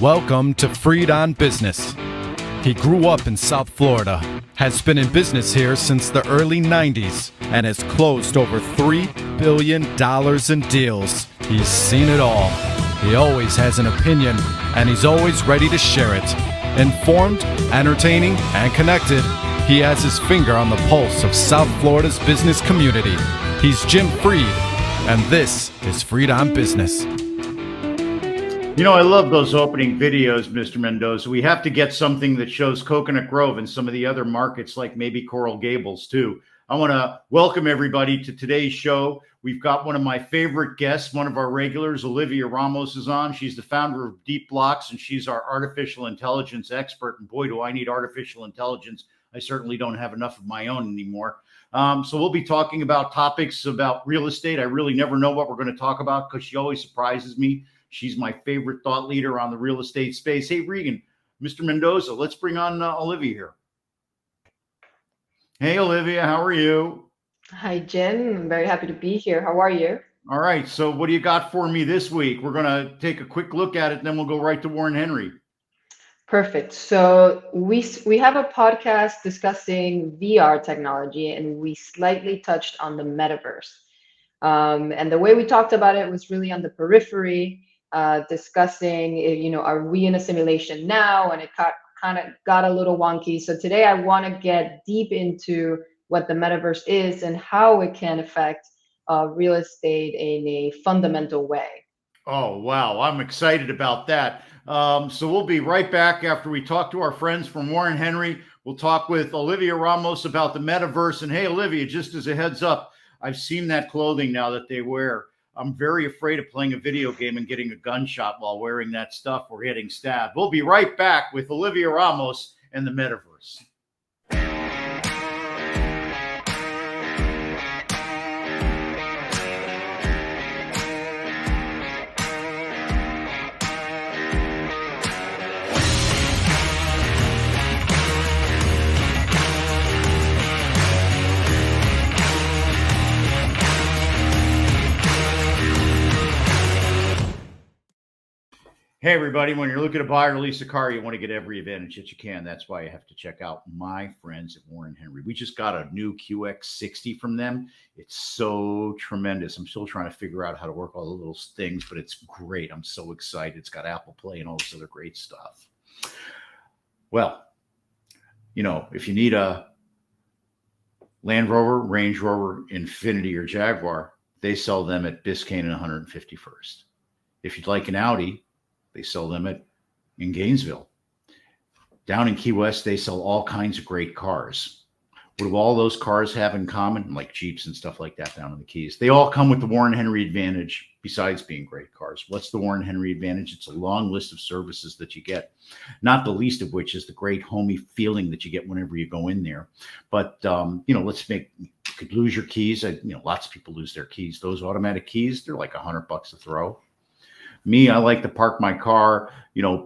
Welcome to Freed on Business. He grew up in South Florida, has been in business here since the early 90s, and has closed over $3 billion in deals. He's seen it all. He always has an opinion, and he's always ready to share it. Informed, entertaining, and connected, he has his finger on the pulse of South Florida's business community. He's Jim Freed, and this is Freed on Business. You know, I love those opening videos, Mr. Mendoza. We have to get something that shows Coconut Grove and some of the other markets, like maybe Coral Gables, too. I want to welcome everybody to today's show. We've got one of my favorite guests, one of our regulars, Olivia Ramos, is on. She's the founder of Deepblocks, and she's our artificial intelligence expert. And boy, do I need artificial intelligence. I certainly don't have enough of my own anymore. So we'll be talking about topics about real estate. I really never know what we're going to talk about because she always surprises me. She's my favorite thought leader on the real estate space. Hey, Regan, Mr. Mendoza, let's bring on Olivia here. Hey, Olivia, how are you? Hi, Jen. I'm very happy to be here. How are you? All right. So what do you got for me this week? We're going to take a quick look at it, and then we'll go right to Warren Henry. Perfect. So we have a podcast discussing VR technology, and we slightly touched on the Metaverse. And the way we talked about it was really on the periphery, discussing, are we in a simulation now? And it kind of got a little wonky. So today I want to get deep into what the Metaverse is and how it can affect real estate in a fundamental way. Oh, wow. I'm excited about that. So we'll be right back after we talk to our friends from Warren Henry. We'll talk with Olivia Ramos about the Metaverse. And hey, Olivia, just as a heads up, I've seen that clothing now that they wear. I'm very afraid of playing a video game and getting a gunshot while wearing that stuff or getting stabbed. We'll be right back with Olivia Ramos and the Metaverse. Hey, everybody, when you're looking to buy or lease a car, you want to get every advantage that you can. That's why you have to check out my friends at Warren Henry. We just got a new QX60 from them. It's so tremendous. I'm still trying to figure out how to work all the little things, but it's great. I'm so excited. It's got Apple Play and all this other great stuff. Well, if you need a Land Rover, Range Rover, Infiniti, or Jaguar, they sell them at Biscayne and 151st. If you'd like an Audi, they sell them in Gainesville. Down in Key West, they sell all kinds of great cars. What do all those cars have in common? Like Jeeps and stuff like that down in the Keys. They all come with the Warren Henry advantage besides being great cars. What's the Warren Henry advantage? It's a long list of services that you get, not the least of which is the great homey feeling that you get whenever you go in there. But, you could lose your keys. Lots of people lose their keys. Those automatic keys, they're like $100 a throw. Me, I like to park my car,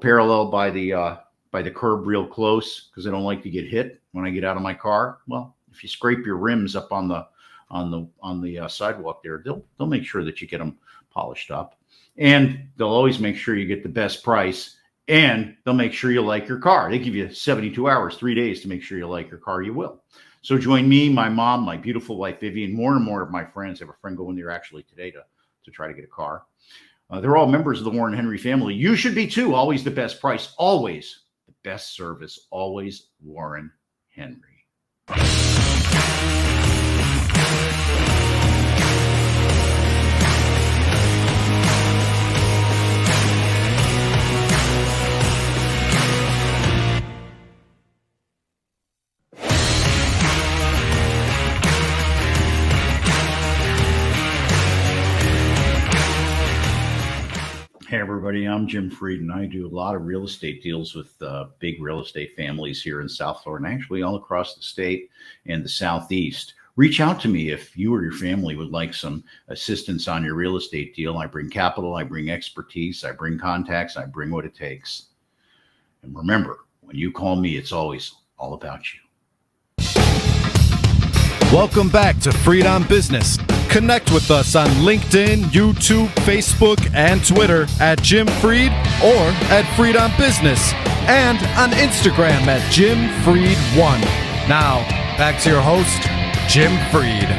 parallel by the curb real close because I don't like to get hit when I get out of my car. Well, if you scrape your rims up on the sidewalk there, they'll make sure that you get them polished up, and they'll always make sure you get the best price, and they'll make sure you like your car. They give you 72 hours, 3 days to make sure you like your car. You will. So join me, my mom, my beautiful wife Vivian, more and more of my friends. I have a friend going there actually today to try to get a car. They're all members of the Warren Henry family. You should be too. Always the best price. Always the best service. Always Warren Henry. Hey, everybody, I'm Jim Freed, and I do a lot of real estate deals with big real estate families here in South Florida, and actually all across the state and the Southeast. Reach out to me if you or your family would like some assistance on your real estate deal. I bring capital, I bring expertise, I bring contacts, I bring what it takes. And remember, when you call me, it's always all about you. Welcome back to Freed on Business. Connect with us on LinkedIn, YouTube, Facebook, and Twitter at Jim Freed or at Freed on Business, and on Instagram at Jim Freed1. Now, back to your host, Jim Freed.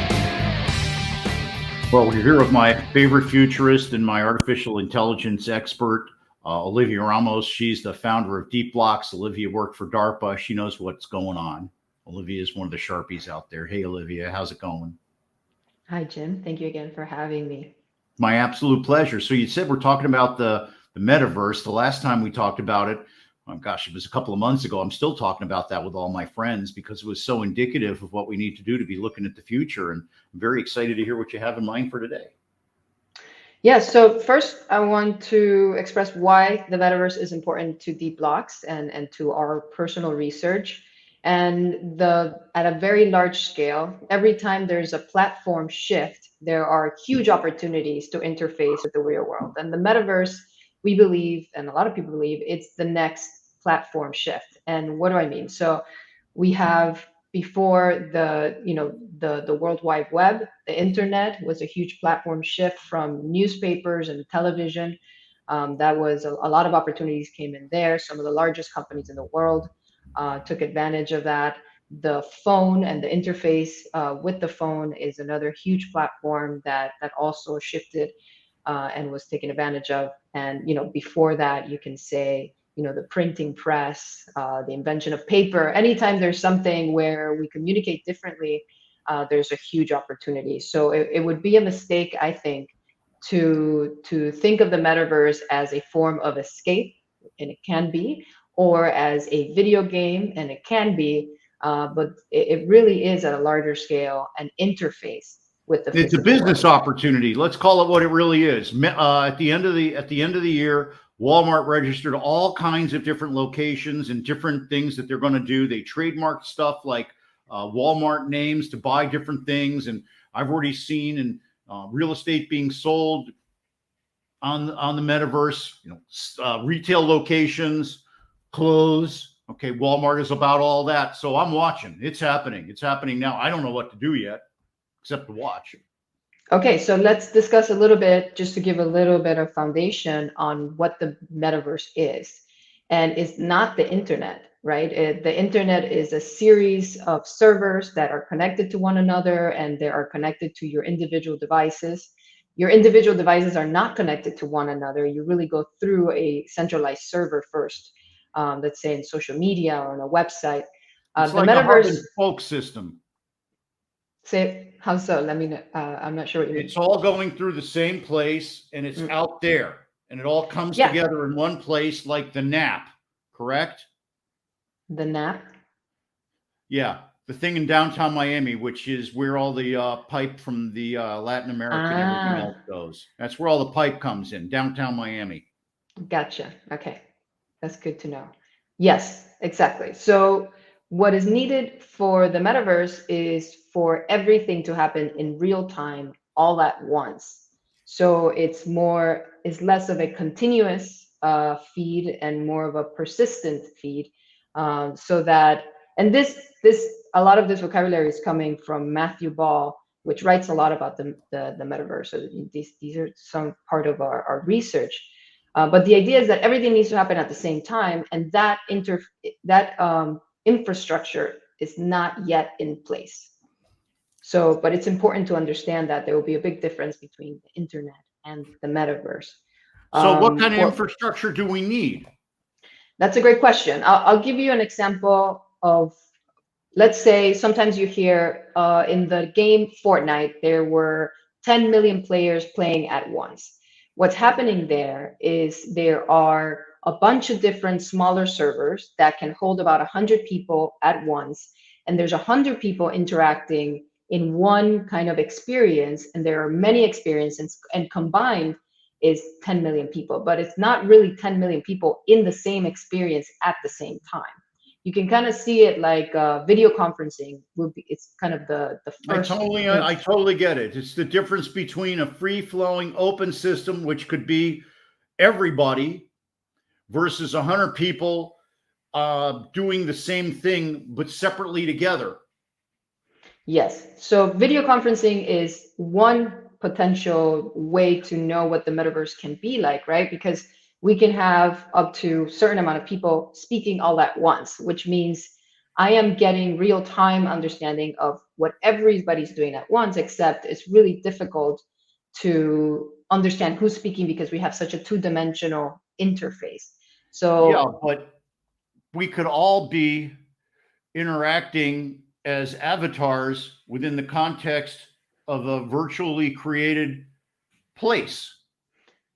Well, we're here with my favorite futurist and my artificial intelligence expert, Olivia Ramos. She's the founder of Deepblocks. Olivia worked for DARPA. She knows what's going on. Olivia is one of the Sharpies out there. Hey, Olivia, how's it going? Hi, Jim. Thank you again for having me. My absolute pleasure. So you said we're talking about the metaverse. The last time we talked about it, oh gosh, it was a couple of months ago. I'm still talking about that with all my friends because it was so indicative of what we need to do to be looking at the future. And I'm very excited to hear what you have in mind for today. Yeah, so first I want to express why the metaverse is important to Deepblocks and to our personal research. And at a very large scale, every time there's a platform shift, there are huge opportunities to interface with the real world. And the metaverse, we believe, and a lot of people believe, it's the next platform shift. And what do I mean? So we have before the World Wide Web, the internet was a huge platform shift from newspapers and television. That was a lot of opportunities came in there. Some of the largest companies in the world took advantage of that. The phone and the interface with the phone is another huge platform that also shifted and was taken advantage of. And before that, you can say the printing press, the invention of paper. Anytime there's something where we communicate differently, there's a huge opportunity. So it would be a mistake, I think, to think of the metaverse as a form of escape, and it can be, or as a video game, and it can be, but it really is at a larger scale an interface with the It's a physical business world. opportunity. Let's call it what it really is. At the end of the year, Walmart registered all kinds of different locations and different things that they're going to do. They trademarked stuff like Walmart names to buy different things, and I've already seen real estate being sold on the metaverse. Retail locations, clothes. Okay, Walmart is about all that. So I'm watching. It's happening. It's happening now. I don't know what to do yet, except to watch. Okay, so let's discuss a little bit, just to give a little bit of foundation on what the metaverse is. And it's not the internet, right? The internet is a series of servers that are connected to one another, and they are connected to your individual devices. Your individual devices are not connected to one another. You really go through a centralized server first, let's say in social media or on a website. It's The like a hub metaverse, and spoke system. say, how so? Let me know. I'm not sure what you mean. It's all going through the same place, and it's out there, and it all comes Yeah. together in one place, like the nap, correct? The nap. Yeah, the thing in downtown Miami, which is where all the pipe from the Latin America and everything else goes. That's where all the pipe comes in, downtown Miami. Gotcha. Okay. That's good to know. Yes, exactly. So what is needed for the metaverse is for everything to happen in real time all at once. So it's less of a continuous feed and more of a persistent feed. So that, and this a lot of this vocabulary is coming from Matthew Ball, which writes a lot about the metaverse. So these are some part of our research. But the idea is that everything needs to happen at the same time, and that infrastructure is not yet in place. So, but it's important to understand that there will be a big difference between the internet and the metaverse. So what kind of infrastructure do we need? That's a great question. I'll give you an example of, let's say, sometimes you hear in the game Fortnite, there were 10 million players playing at once. What's happening there is there are a bunch of different smaller servers that can hold about 100 people at once. And there's 100 people interacting in one kind of experience. And there are many experiences, and combined is 10 million people. But it's not really 10 million people in the same experience at the same time. You can kind of see it like video conferencing it's kind of the first. I totally get it. It's the difference between a free-flowing open system, which could be everybody, versus 100 people doing the same thing but separately together. Yes. So video conferencing is one potential way to know what the metaverse can be like, right? Because we can have up to a certain amount of people speaking all at once, which means I am getting real time understanding of what everybody's doing at once, except it's really difficult to understand who's speaking because we have such a two-dimensional interface. Yeah, So but we could all be interacting as avatars within the context of a virtually created place.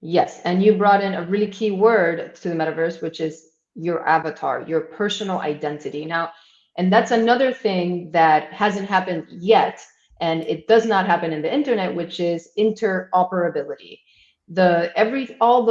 yes, and you brought in a really key word to the metaverse, which is your avatar, your personal identity. Now, and that's another thing that hasn't happened yet, and it does not happen in the internet, which is interoperability. All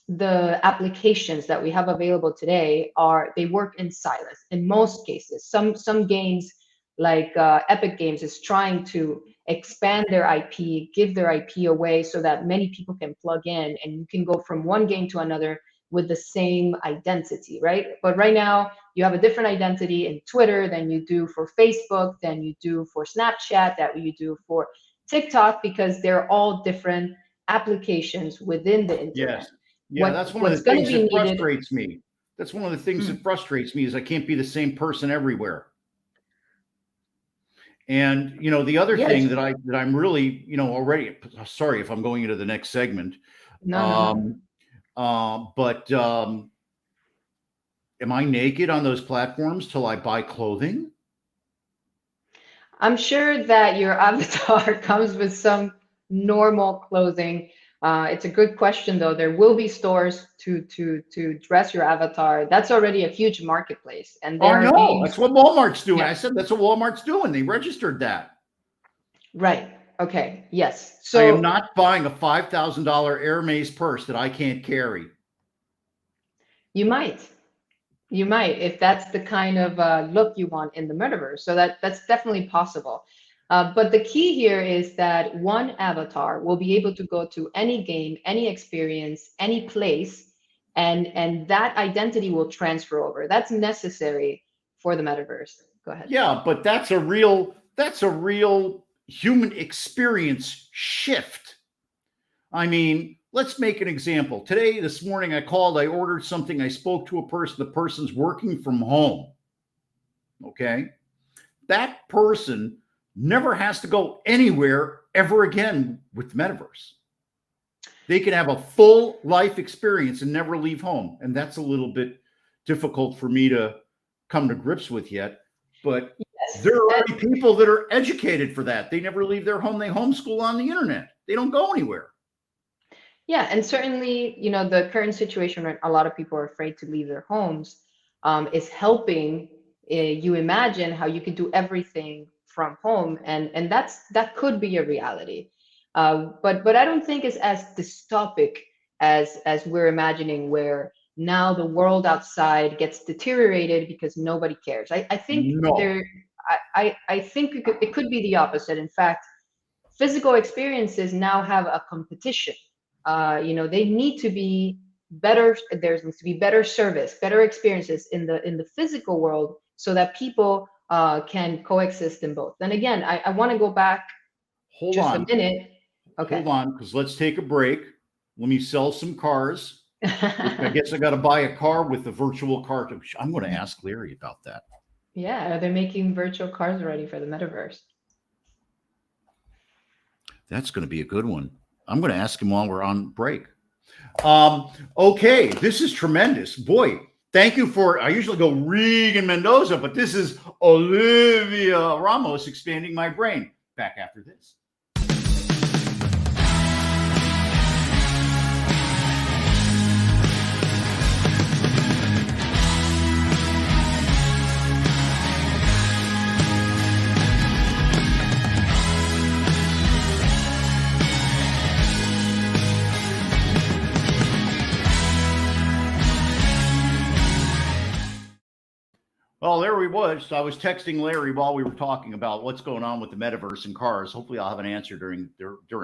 the applications that we have available today they work in silos in most cases. Some games like Epic Games is trying to expand their IP, give their IP away so that many people can plug in and you can go from one game to another with the same identity, right? But right now, you have a different identity in Twitter than you do for Facebook, than you do for Snapchat, that you do for TikTok, because they're all different applications within the internet. Yes. Yeah, that's one of What's the going to things be that needed? frustrates me. That's one of the things Hmm, that frustrates me is I can't be the same person everywhere. And the other yes, thing that I'm really, already sorry if I'm going into the next segment. no, no, no. Um but am I naked on those platforms till I buy clothing? I'm sure that your avatar comes with some normal clothing. It's a good question, though. There will be stores to dress your avatar. That's already a huge marketplace, and Oh, there I are know. games. That's what Walmart's doing. Yeah, I said that's what Walmart's doing. They registered that. right. Okay. Yes. I am So not buying a $5,000 Hermes purse that I can't carry. you might. You might, if that's the kind of look you want in the metaverse. So that's definitely possible. But the key here is that one avatar will be able to go to any game, any experience, any place, and that identity will transfer over. That's necessary for the metaverse. Go ahead. Yeah, but that's a real human experience shift. I mean, let's make an example. This morning, I ordered something, I spoke to a person, the person's working from home. Okay. That person never has to go anywhere ever again with the metaverse. They can have a full life experience and never leave home. And that's a little bit difficult for me to come to grips with yet. But there Yes. are already people that are educated for that. They never leave their home. They homeschool on the internet. They don't go anywhere. Yeah, and certainly, the current situation where a lot of people are afraid to leave their homes is helping you imagine how you could do everything from home, and that could be a reality. But I don't think it's as dystopic as we're imagining, where now the world outside gets deteriorated because nobody cares. I think No. I think it could be the opposite. In fact, physical experiences now have a competition. They need to be better. There needs to be better service, better experiences in the physical world, so that people can coexist in both. And again, I want to go back Hold just a on. minute. Hold Okay. on, because let's take a break. Let me sell some cars. Which I guess I got to buy a car with the virtual car. I'm going to ask Larry about that. Yeah, they're making virtual cars already for the metaverse. That's going to be a good one. I'm going to ask him while we're on break. Okay, this is tremendous. Boy, thank you for, I usually go Regan Mendoza, but this is Olivia Ramos expanding my brain. Back after this. Well, there we was. I was texting Larry while we were talking about what's going on with the metaverse and cars. Hopefully, I'll have an answer during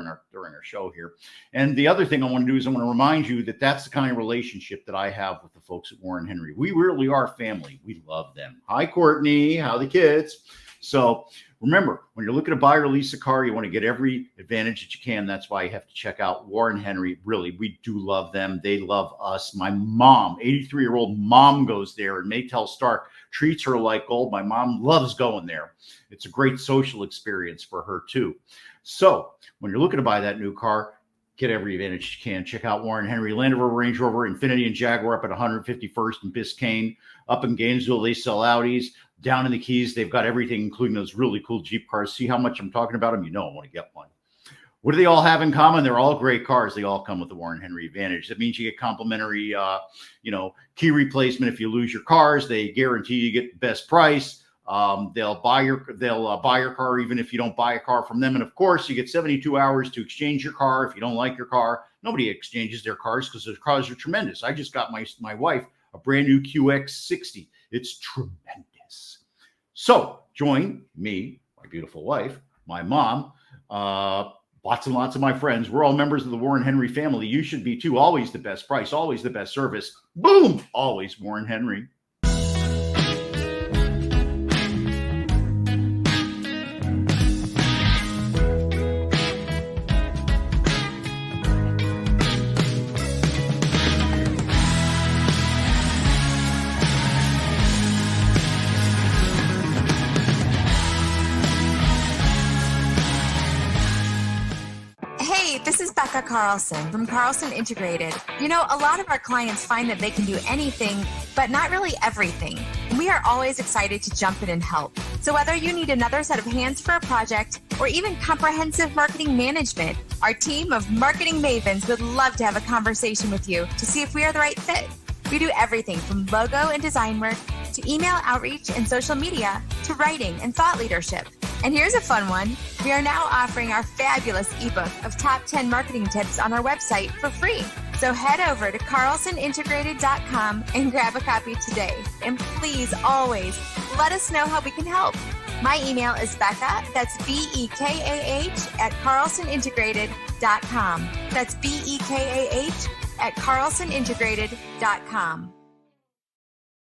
our show here. And the other thing I want to do is I want to remind you that that's the kind of relationship that I have with the folks at Warren Henry. We really are family. We love them. Hi, Courtney. How the kids? So Remember, when you're looking to buy or lease a car, you want to get every advantage that you can. That's why you have to check out Warren Henry. Really, we do love them. They love us. My mom, 83-year-old mom, goes there, and Maytel Stark treats her like gold. My mom loves going there. It's a great social experience for her, too. So when you're looking to buy that new car, get every advantage you can. Check out Warren Henry, Land Rover, Range Rover, Infiniti, and Jaguar up at 151st and Biscayne. Up in Gainesville, they sell Audis. Down in the Keys, they've got everything, including those really cool Jeep cars. See how much I'm talking about them? You know I want to get one. What do they all have in common? They're all great cars. They all come with the Warren Henry Advantage. That means you get complimentary, key replacement if you lose your cars. They guarantee you get the best price. They'll buy your car even if you don't buy a car from them. And of course, you get 72 hours to exchange your car if you don't like your car. Nobody exchanges their cars because their cars are tremendous. I just got my wife a brand new QX60. It's tremendous. So join me, my beautiful wife, my mom, lots and lots of my friends. We're all members of the Warren Henry family. You should be too. Always the best price, always the best service. Boom! Always Warren Henry. This is Becca Carlson from Carlson Integrated. You know, a lot of our clients find that they can do anything, but not really everything. We are always excited to jump in and help. So whether you need another set of hands for a project or even comprehensive marketing management, our team of marketing mavens would love to have a conversation with you to see if we are the right fit. We do everything from logo and design work to email outreach and social media to writing and thought leadership. And here's a fun one. We are now offering our fabulous ebook of top 10 marketing tips on our website for free. So head over to carlsonintegrated.com and grab a copy today. And please always let us know how we can help. My email is Becca, that's BEKAH at carlsonintegrated.com. That's BEKAH at carlsonintegrated.com.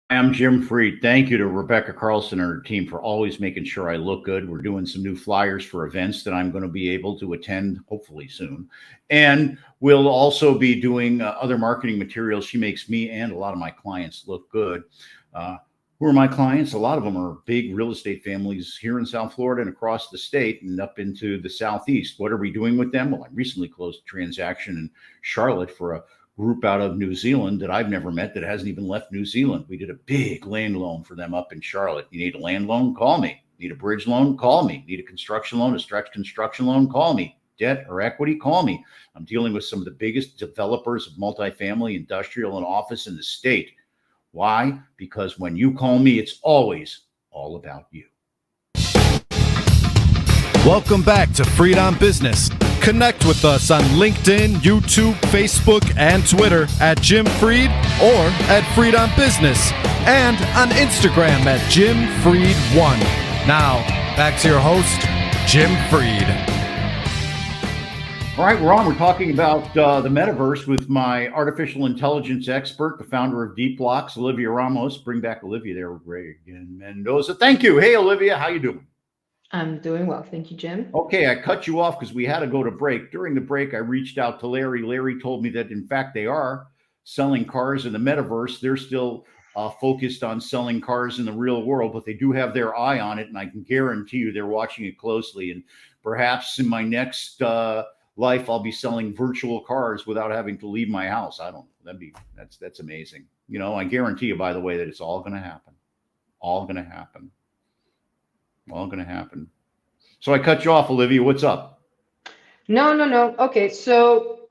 I'm Jim Freed. Thank you to Rebecca Carlson and her team for always making sure I look good. We're doing some new flyers for events that I'm going to be able to attend hopefully soon. And we'll also be doing other marketing materials. She makes me and a lot of my clients look good. Who are my clients? A lot of them are big real estate families here in South Florida and across the state and up into the Southeast. What are we doing with them? Well, I recently closed a transaction in Charlotte for a group out of New Zealand that I've never met that hasn't even left New Zealand. We did a big land loan for them up in Charlotte. You need a land loan? Call me. Need a bridge loan? Call me. Need a construction loan, a stretch construction loan? Call me. Debt or equity? Call me. I'm dealing with some of the biggest developers of multifamily, industrial, and office in the state. Why? Because when you call me, it's always all about you. Welcome back to Freed on Business. Connect with us on LinkedIn, YouTube, Facebook, and Twitter at Jim Freed or at Freed on Business, and on Instagram at Jim Freed1. Now, back to your host, Jim Freed. All right, we're on. We're talking about the Metaverse with my artificial intelligence expert, the founder of Deepblocks, Olivia Ramos. Bring back Olivia there, Reagan Mendoza. Thank you. Hey, Olivia, how you doing? I'm doing well. Thank you, Jim. Okay, I cut you off because we had to go to break. During the break, I reached out to Larry. Larry told me that, in fact, they are selling cars in the Metaverse. They're still focused on selling cars in the real world, but they do have their eye on it, and I can guarantee you they're watching it closely. And perhaps in my next life, I'll be selling virtual cars without having to leave my house. I don't know. That's amazing. You know, I guarantee you, by the way, that it's all going to happen. All going to happen. All going to happen. So I cut you off, Olivia. What's up? No. Okay, so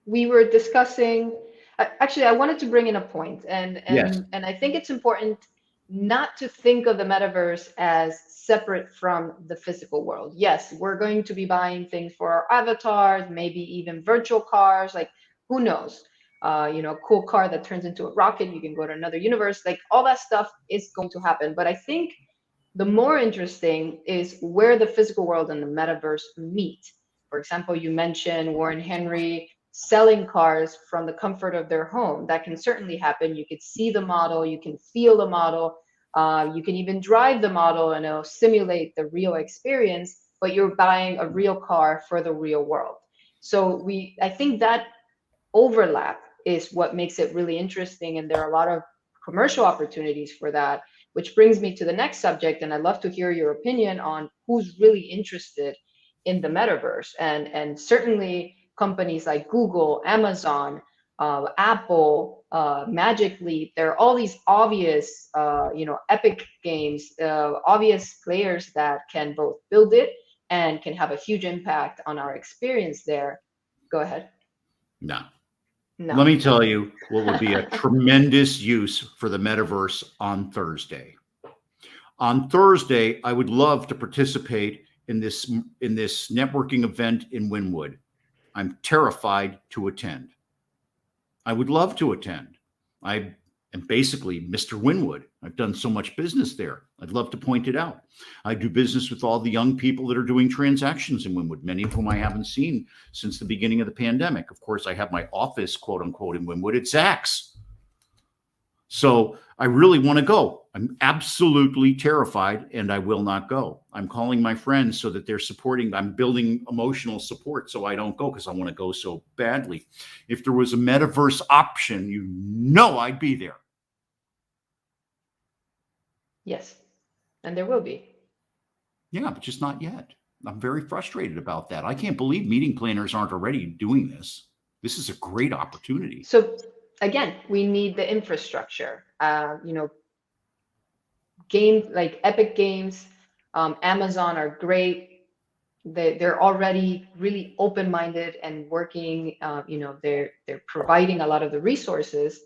we were discussing. Actually, I wanted to bring in a point, and Yes. I think it's important not to think of the metaverse as separate from the physical world. Yes, we're going to be buying things for our avatars, maybe even virtual cars. Like, who knows? Cool car that turns into a rocket. You can go to another universe. Like, all that stuff is going to happen. But I think the more interesting is where the physical world and the metaverse meet. For example, you mentioned Warren Henry selling cars from the comfort of their home. That can certainly happen. You could see the model, you can feel the model. You can even drive the model and it'll simulate the real experience, but you're buying a real car for the real world. So I think that overlap is what makes it really interesting. And there are a lot of commercial opportunities for that, which brings me to the next subject. And I'd love to hear your opinion on who's really interested in the metaverse. And certainly companies like Google, Amazon, Apple, Magic Leap, there are all these obvious, Epic Games, obvious players that can both build it and can have a huge impact on our experience there. Go ahead. No. No. Let me tell you what would be a tremendous use for the metaverse on Thursday. On Thursday, I would love to participate in this networking event in Wynwood. I'm terrified to attend. I would love to attend. I am basically Mr. Wynwood. I've done so much business there. I'd love to point it out. I do business with all the young people that are doing transactions in Wynwood, many of whom I haven't seen since the beginning of the pandemic. Of course, I have my office, quote unquote, in Wynwood at Saks. So I really want to go. I'm absolutely terrified and I will not go. I'm calling my friends so that they're supporting. I'm building emotional support so I don't go because I want to go so badly. If there was a metaverse option, I'd be there. Yes, and there will be. Yeah, but just not yet. I'm very frustrated about that. I can't believe meeting planners aren't already doing this. This is a great opportunity. So again, we need the infrastructure. Games like Epic Games, Amazon are great. They're already really open-minded and working. They're providing a lot of the resources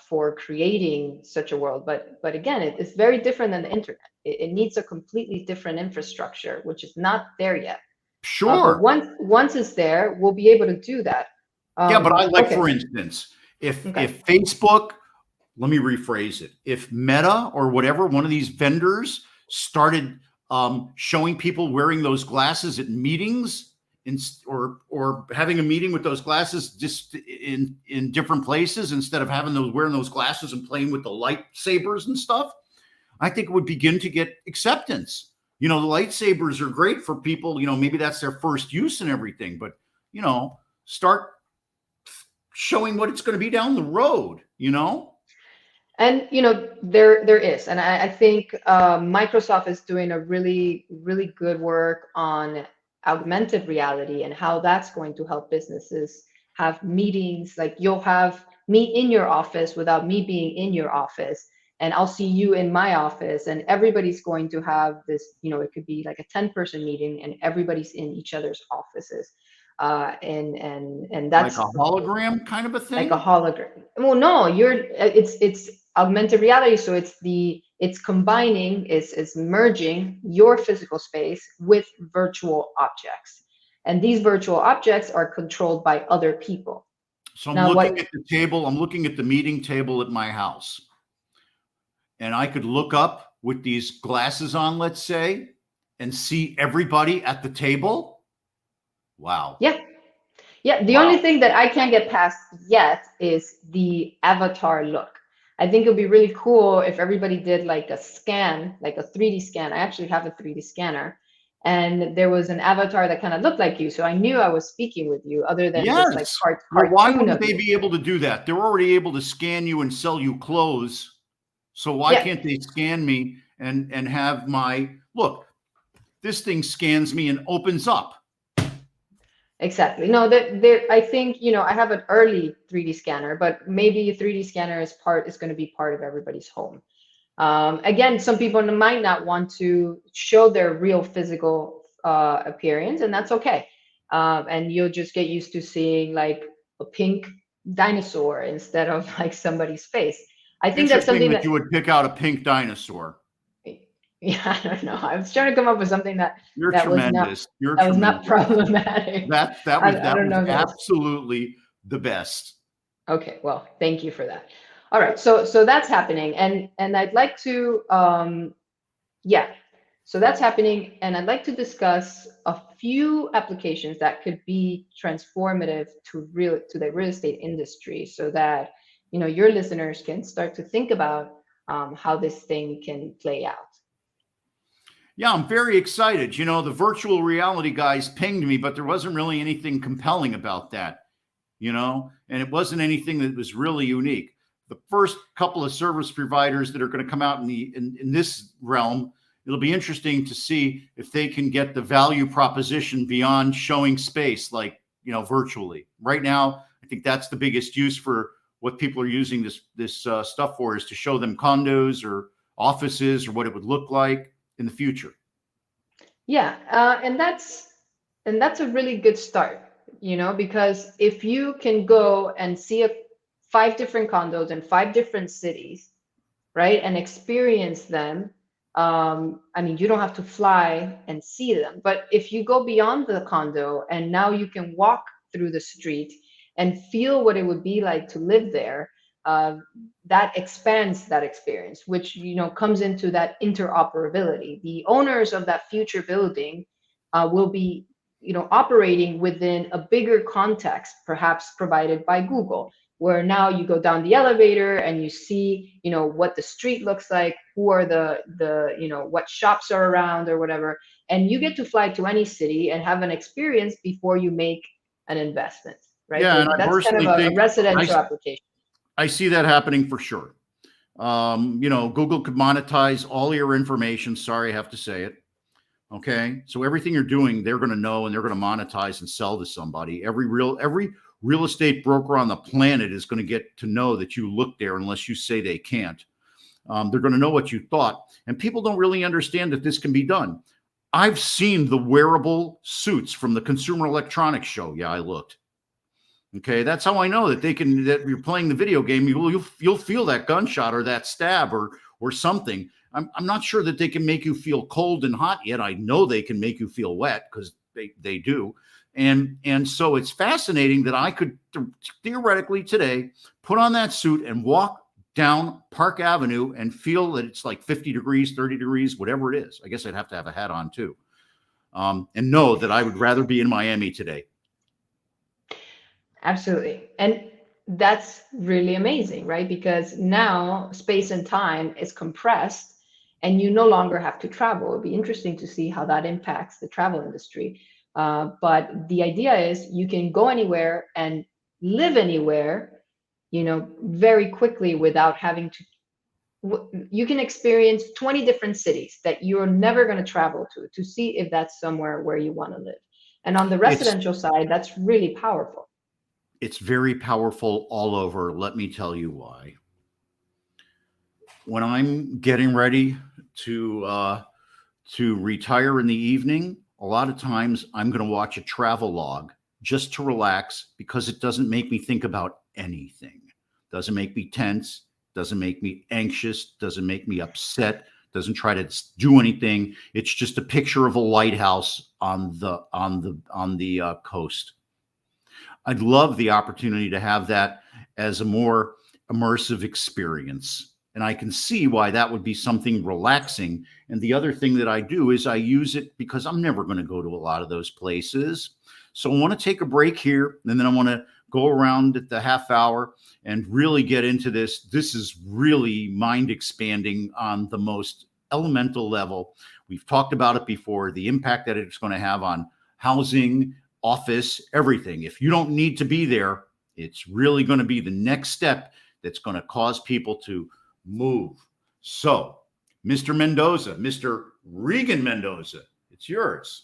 for creating such a world. But again, it's very different than the internet. It needs a completely different infrastructure, which is not there yet. Sure. But once it's there, we'll be able to do that. Yeah, but I like, for instance, if Facebook, let me rephrase it. If Meta or whatever, one of these vendors started showing people wearing those glasses at meetings or having a meeting with those glasses just in different places instead of wearing those glasses and playing with the lightsabers and stuff, I think it would begin to get acceptance. The lightsabers are great for people, maybe that's their first use and everything, but, start showing what it's going to be down the road, And there is, and I think Microsoft is doing a really, really good work on augmented reality and how that's going to help businesses have meetings. Like you'll have me in your office without me being in your office, and I'll see you in my office, and everybody's going to have this. It could be like a 10-person meeting, and everybody's in each other's offices. And that's like a hologram kind of a thing. Like a hologram. Well, no, it's augmented reality. So it's combining, it's merging your physical space with virtual objects, and these virtual objects are controlled by other people. So I'm looking at the table. I'm looking at the meeting table at my house, and I could look up with these glasses on, let's say, and see everybody at the table. Wow. Yeah. The only thing that I can't get past yet is the avatar look. I think it'd be really cool if everybody did like a scan, like a 3D scan. I actually have a 3D scanner, and there was an avatar that kind of looked like you. So I knew I was speaking with you, other than just like cartoon. Why wouldn't they be able to do that? They're already able to scan you and sell you clothes. So why can't they scan me and have my look? This thing scans me and opens up. Exactly. No, I think, I have an early 3D scanner, but maybe a 3D scanner is going to be part of everybody's home. Again, some people might not want to show their real physical appearance, and that's okay. And you'll just get used to seeing like a pink dinosaur instead of like somebody's face. I think that's something that you would pick out a pink dinosaur. Yeah, I don't know. I was trying to come up with something that tremendous. Was not problematic. That was absolutely the best. Okay, well, thank you for that. All right, so that's happening, and I'd like to so that's happening, and I'd like to discuss a few applications that could be transformative to the real estate industry, so that your listeners can start to think about how this thing can play out. Yeah, I'm very excited. You know, the virtual reality guys pinged me, but there wasn't really anything compelling about that, you know, and it wasn't anything that was really unique. The first couple of service providers that are going to come out in this realm, it'll be interesting to see if they can get the value proposition beyond showing space, like, you know, virtually. Right now, I think that's the biggest use for what people are using this stuff for, is to show them condos or offices or what it would look like in the future. Yeah, and that's a really good start, you know, because if you can go and see 5 different condos in 5 different cities, right, and experience them. I mean, you don't have to fly and see them, but if you go beyond the condo and now you can walk through the street and feel what it would be like to live there, that expands that experience, which, you know, comes into that interoperability. The owners of that future building will be, you know, operating within a bigger context, perhaps provided by Google, where now you go down the elevator and you see, you know, what the street looks like, who are the you know, what shops are around or whatever, and you get to fly to any city and have an experience before you make an investment, right? Yeah, So and I that's kind of personally a think residential application. I see that happening for sure. You know, Google could monetize all your information. Sorry, I have to say it. Okay. So everything you're doing, they're going to know, and they're going to monetize and sell to somebody. Every real estate broker on the planet is going to get to know that you look there, unless you say they can't. They're going to know what you thought. And people don't really understand that this can be done. I've seen the wearable suits from the Consumer Electronics Show. Yeah, I looked. Okay, that's how I know that that you're playing the video game. You'll feel that gunshot or that stab or something. I'm not sure that they can make you feel cold and hot yet. I know they can make you feel wet, because they do. And so it's fascinating that I could theoretically today put on that suit and walk down Park Avenue and feel that it's like 50 degrees, 30 degrees, whatever it is. I guess I'd have to have a hat on too. And know that I would rather be in Miami today. Absolutely. And that's really amazing, right? Because now space and time is compressed and you no longer have to travel. It'll be interesting to see how that impacts the travel industry. But the idea is you can go anywhere and live anywhere, you know, very quickly without having to. You can experience 20 different cities that you're never going to travel to see if that's somewhere where you want to live. And on the residential side, that's really powerful. It's very powerful all over. Let me tell you why. When I'm getting ready to retire in the evening, a lot of times I'm going to watch a travel log just to relax, because it doesn't make me think about anything. Doesn't make me tense, doesn't make me anxious, doesn't make me upset, doesn't try to do anything. It's just a picture of a lighthouse on the coast. I'd love the opportunity to have that as a more immersive experience. And I can see why that would be something relaxing. And the other thing that I do is I use it because I'm never going to go to a lot of those places. So I want to take a break here, and then I want to go around at the half hour and really get into this. This is really mind expanding on the most elemental level. We've talked about it before, the impact that it's going to have on housing, office, everything. If you don't need to be there, it's really going to be the next step that's going to cause people to move. So, Mr. Mendoza, Mr. Regan Mendoza, it's yours.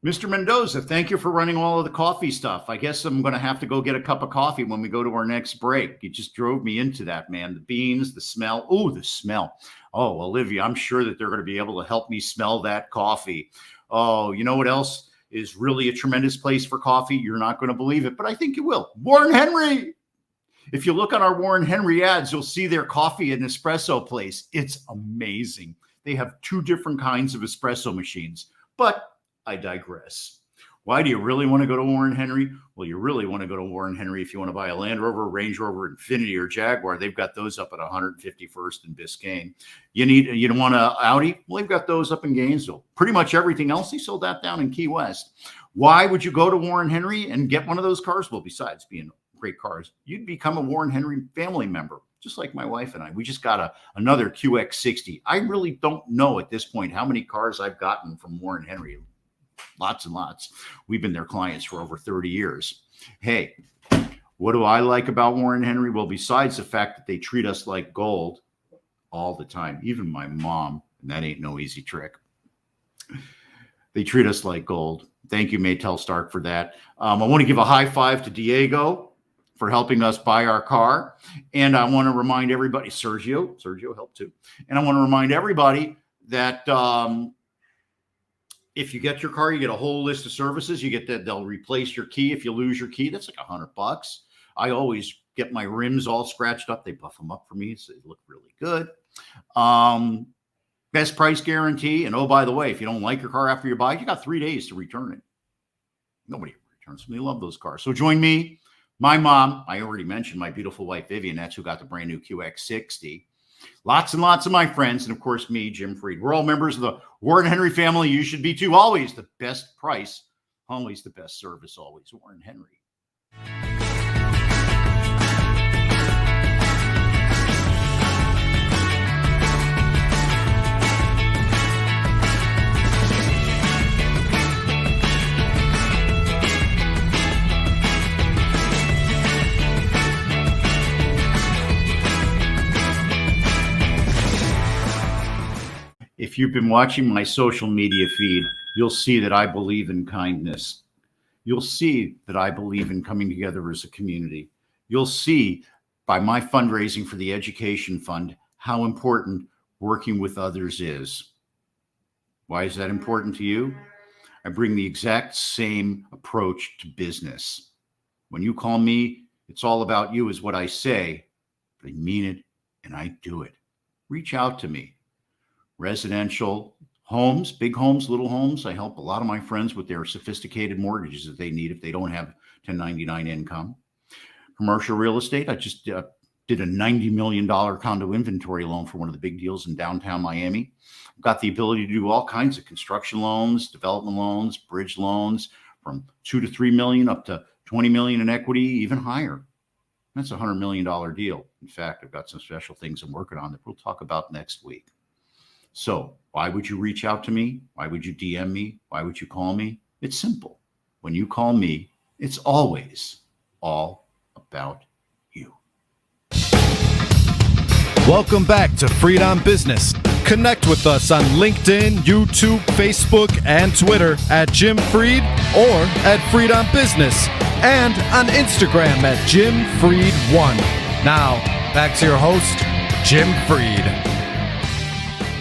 Mr. Mendoza, thank you for running all of the coffee stuff. I guess I'm going to have to go get a cup of coffee when we go to our next break. You just drove me into that, man. The beans, the smell. Oh, the smell. Oh, Olivia, I'm sure that they're going to be able to help me smell that coffee. Oh, you know what else is really a tremendous place for coffee? You're not going to believe it, but I think you will. Warren Henry. If you look on our Warren Henry ads, you'll see their coffee and espresso place. It's amazing. They have 2 different kinds of espresso machines, but I digress. Why do you really want to go to Warren Henry? Well, you really want to go to Warren Henry if you want to buy a Land Rover, Range Rover, Infiniti, or Jaguar. They've got those up at 151st and Biscayne. You want an Audi? Well, they've got those up in Gainesville. Pretty much everything else, they sold that down in Key West. Why would you go to Warren Henry and get one of those cars? Well, besides being great cars, you'd become a Warren Henry family member, just like my wife and I. We just got another QX60. I really don't know at this point how many cars I've gotten from Warren Henry. Lots and lots. We've been their clients for over 30 years. Hey, what do I like about Warren Henry? Well, besides the fact that they treat us like gold all the time, even my mom, and that ain't no easy trick. They treat us like gold. Thank you, Maytel Stark, for that. I want to give a high five to Diego for helping us buy our car. And I want to remind everybody, Sergio helped too. And I want to remind everybody that if you get your car, you get a whole list of services. You get that they'll replace your key if you lose your key. That's like $100. I always get my rims all scratched up. They buff them up for me, so they look really good. Best price guarantee. And oh, by the way, if you don't like your car after you buy it, you got 3 days to return it. Nobody returns them. They love those cars. So join me, my mom. I already mentioned my beautiful wife, Vivian. That's who got the brand new QX60. Lots and lots of my friends, and of course me, Jim Freed. We're all members of the Warren Henry family. You should be too. Always the best price, always the best service, always Warren Henry. If you've been watching my social media feed, you'll see that I believe in kindness. You'll see that I believe in coming together as a community. You'll see by my fundraising for the education fund how important working with others is. Why is that important to you? I bring the exact same approach to business. When you call me, it's all about you is what I say, but I mean it and I do it. Reach out to me. Residential homes, big homes, little homes. I help a lot of my friends with their sophisticated mortgages that they need if they don't have 1099 income. Commercial real estate. I just did a $90 million condo inventory loan for one of the big deals in downtown Miami. I've got the ability to do all kinds of construction loans, development loans, bridge loans from $2 to $3 million up to $20 million in equity, even higher. That's a $100 million deal. In fact, I've got some special things I'm working on that we'll talk about next week. So why would you reach out to me? Why would you DM me? Why would you call me? It's simple. When you call me, it's always all about you. Welcome back to Freed on Business. Connect with us on LinkedIn, YouTube, Facebook, and Twitter at Jim Freed or at Freed on Business, and on Instagram at Jim Freed1. Now, back to your host, Jim Freed.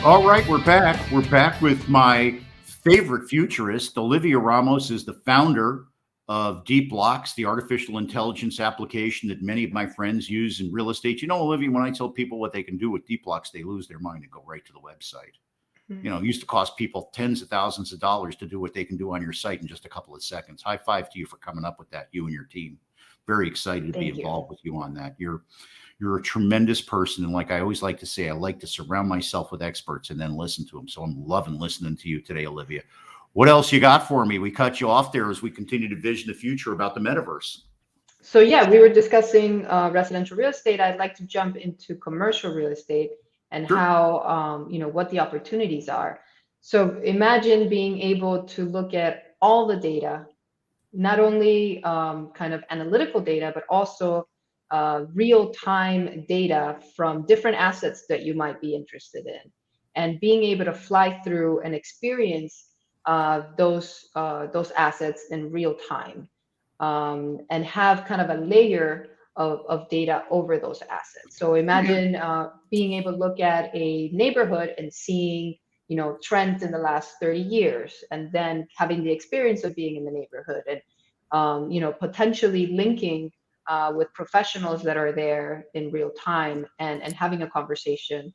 All right, we're back. We're back with my favorite futurist. Olivia Ramos is the founder of Deepblocks, the artificial intelligence application that many of my friends use in real estate. You know, Olivia, when I tell people what they can do with Deepblocks, they lose their mind and go right to the website. Mm-hmm. You know, it used to cost people tens of thousands of dollars to do what they can do on your site in just a couple of seconds. High five to you for coming up with that, you and your team. Very excited to be involved with you on that. You're a tremendous person. And like I always like to say, I like to surround myself with experts and then listen to them. So I'm loving listening to you today, Olivia. What else you got for me? We cut you off there as we continue to vision the future about the metaverse. So yeah, we were discussing residential real estate. I'd like to jump into commercial real estate and Sure. how, what the opportunities are. So imagine being able to look at all the data, not only kind of analytical data, but also real-time data from different assets that you might be interested in, and being able to fly through and experience those assets in real time, and have kind of a layer of data over those assets. So imagine being able to look at a neighborhood and seeing, trends in the last 30 years, and then having the experience of being in the neighborhood, and potentially linking with professionals that are there in real time, and having a conversation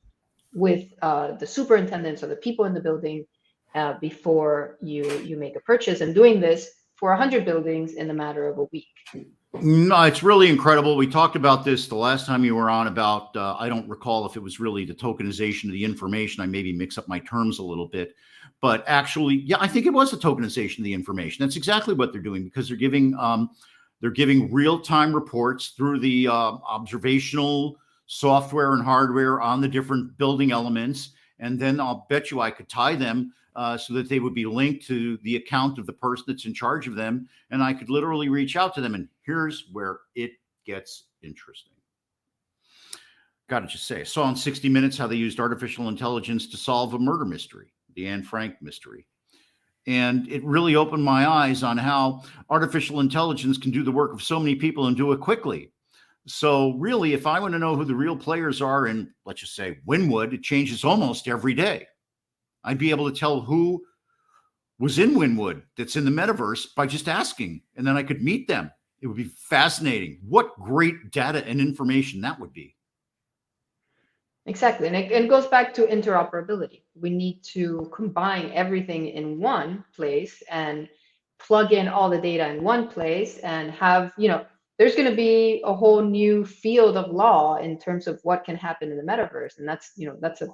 with the superintendents or the people in the building, before you make a purchase, and doing this for 100 buildings in a matter of a week. No, it's really incredible. We talked about this the last time you were on about, I don't recall if it was really the tokenization of the information. I maybe mix up my terms a little bit, but actually, yeah, I think it was the tokenization of the information. That's exactly what they're doing, because they're giving real-time reports through the observational software and hardware on the different building elements. And then I'll bet you I could tie them so that they would be linked to the account of the person that's in charge of them. And I could literally reach out to them. And here's where it gets interesting. Got to just say, I saw in 60 Minutes how they used artificial intelligence to solve a murder mystery, the Anne Frank mystery. And it really opened my eyes on how artificial intelligence can do the work of so many people and do it quickly. So really, if I want to know who the real players are in, let's just say, Wynwood, it changes almost every day. I'd be able to tell who was in Wynwood that's in the metaverse by just asking, and then I could meet them. It would be fascinating. What great data and information that would be. Exactly. And it goes back to interoperability. We need to combine everything in one place and plug in all the data in one place and have, there's going to be a whole new field of law in terms of what can happen in the metaverse. And that's a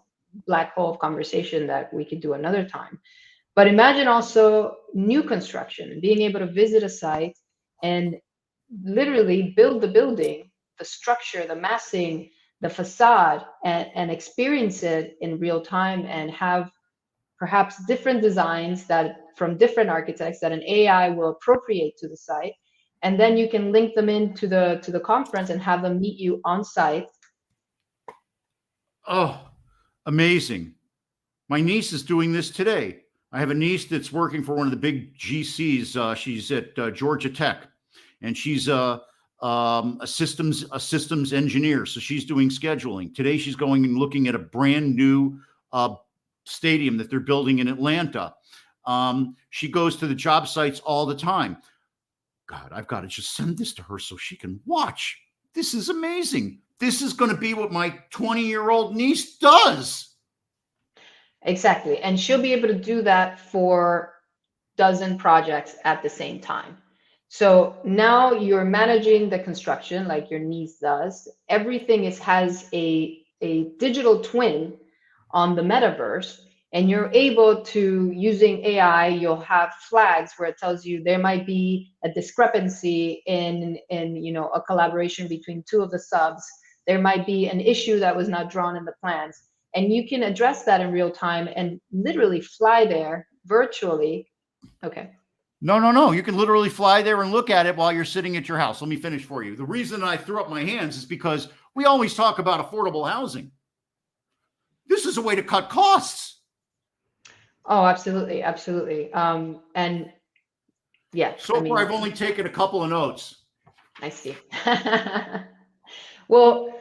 black hole of conversation that we could do another time. But imagine also new construction, being able to visit a site and literally build the building, the structure, the massing, the facade, and experience it in real time, and have perhaps different designs that from different architects that an AI will appropriate to the site. And then you can link them into the conference and have them meet you on site. Oh, amazing. My niece is doing this today. I have a niece that's working for one of the big GCs. She's at Georgia Tech, and she's a systems engineer. So she's doing scheduling. Today she's going and looking at a brand new stadium that they're building in Atlanta. She goes to the job sites all the time. God, I've got to just send this to her so she can watch. This is amazing. This is going to be what my 20-year-old niece does. Exactly. And she'll be able to do that for dozen projects at the same time. So now you're managing the construction like your niece does. Everything has a digital twin on the metaverse, and you're able to, using AI, you'll have flags where it tells you there might be a discrepancy in a collaboration between two of the subs. There might be an issue that was not drawn in the plans, and you can address that in real time and literally fly there virtually. Okay. No. You can literally fly there and look at it while you're sitting at your house. Let me finish for you. The reason I threw up my hands is because we always talk about affordable housing. This is a way to cut costs. Oh, absolutely. Absolutely. And yeah. So far, I've only taken a couple of notes. I see. Well,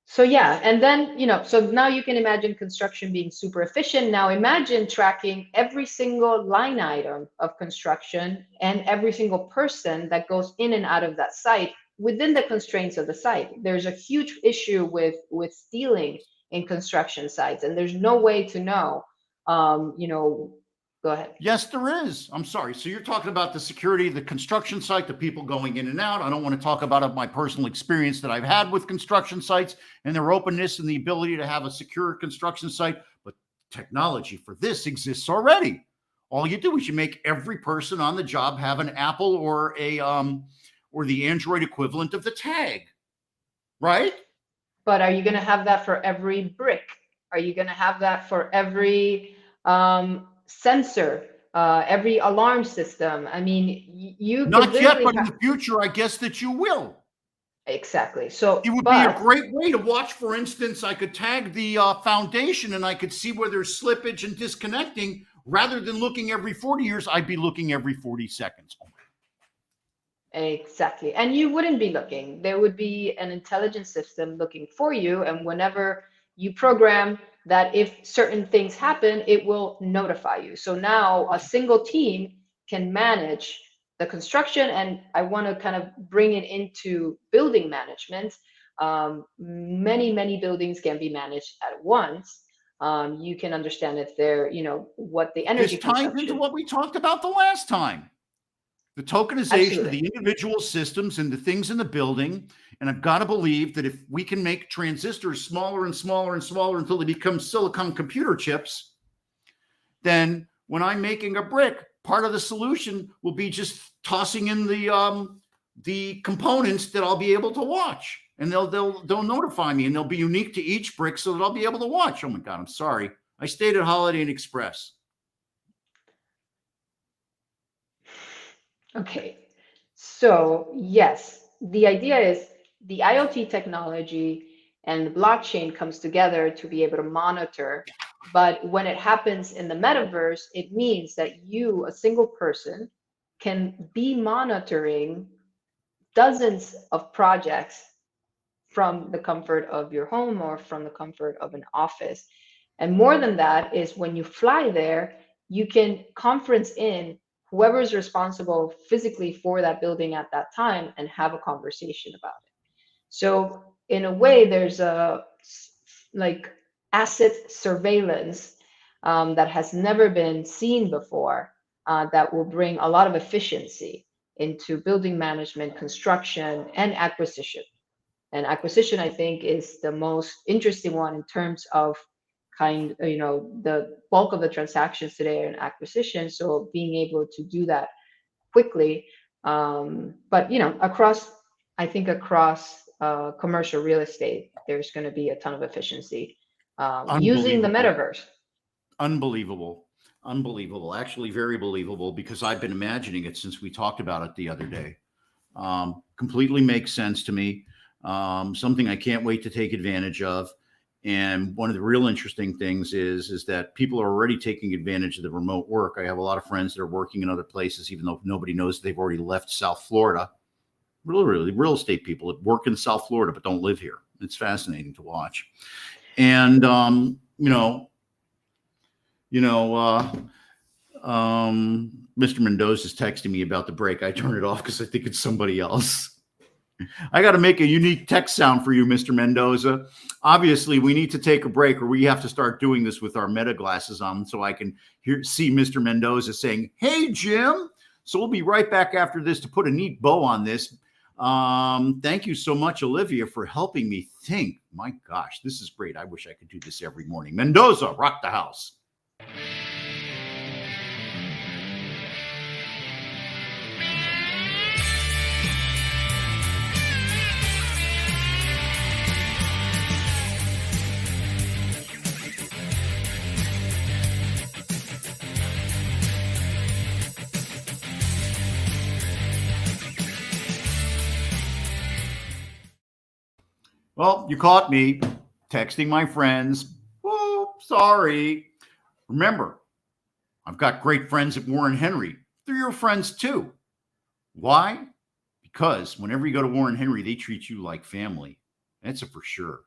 so yeah. And then, so now you can imagine construction being super efficient. Now imagine tracking every single line item of construction and every single person that goes in and out of that site within the constraints of the site. There's a huge issue with stealing in construction sites, and there's no way to know. Go ahead. Yes, there is. I'm sorry. So you're talking about the security of the construction site, the people going in and out. I don't want to talk about my personal experience that I've had with construction sites and their openness and the ability to have a secure construction site. But technology for this exists already. All you do is you make every person on the job have an Apple or the Android equivalent of the tag, right? But are you going to have that for every brick? Are you going to have that for every sensor, every alarm system? I mean, you not yet, but in the future, I guess that you will. Exactly. So it would be a great way to watch. For instance, I could tag the foundation and I could see where there's slippage and disconnecting. Rather than looking every 40 years, I'd be looking every 40 seconds. Exactly. And you wouldn't be looking. There would be an intelligent system looking for you. And whenever you program that, if certain things happen, it will notify you. So now a single team can manage the construction. And I want to kind of bring it into building management. Many buildings can be managed at once. You can understand if they're, what the energy This ties consumption. into what we talked about the last time. The tokenization of the individual systems and the things in the building. And I've got to believe that if we can make transistors smaller and smaller and smaller until they become silicon computer chips, then when I'm making a brick, part of the solution will be just tossing in the components that I'll be able to watch. And they'll notify me, and they'll be unique to each brick so that I'll be able to watch. Oh my God, I'm sorry. I stayed at Holiday Inn Express. Okay, so yes, the idea is the IoT technology and the blockchain comes together to be able to monitor. But when it happens in the metaverse, it means that you, a single person, can be monitoring dozens of projects from the comfort of your home or from the comfort of an office. And more than that is when you fly there, you can conference in whoever is responsible physically for that building at that time and have a conversation about it. So in a way, there's a like asset surveillance that has never been seen before that will bring a lot of efficiency into building management, construction, and acquisition. And acquisition, I think, is the most interesting one in terms of the bulk of the transactions today are in acquisition. So being able to do that quickly, but across commercial real estate, there's going to be a ton of efficiency using the metaverse. Unbelievable. Actually, very believable, because I've been imagining it since we talked about it the other day. Completely makes sense to me. Something I can't wait to take advantage of. And one of the real interesting things is that people are already taking advantage of the remote work. I have a lot of friends that are working in other places, even though nobody knows they've already left South Florida. Really, real estate people that work in South Florida but don't live here. It's fascinating to watch. And Mr. Mendoza is texting me about the break. I turn it off because I think it's somebody else. I got to make a unique text sound for you, Mr. Mendoza. Obviously, we need to take a break, or we have to start doing this with our meta glasses on so I can see Mr. Mendoza saying, "Hey, Jim." So we'll be right back after this to put a neat bow on this. Thank you so much, Olivia, for helping me think. My gosh, this is great. I wish I could do this every morning. Mendoza, rock the house. Well, you caught me texting my friends. Oh, sorry. Remember, I've got great friends at Warren Henry. They're your friends too. Why? Because whenever you go to Warren Henry, they treat you like family. That's a for sure.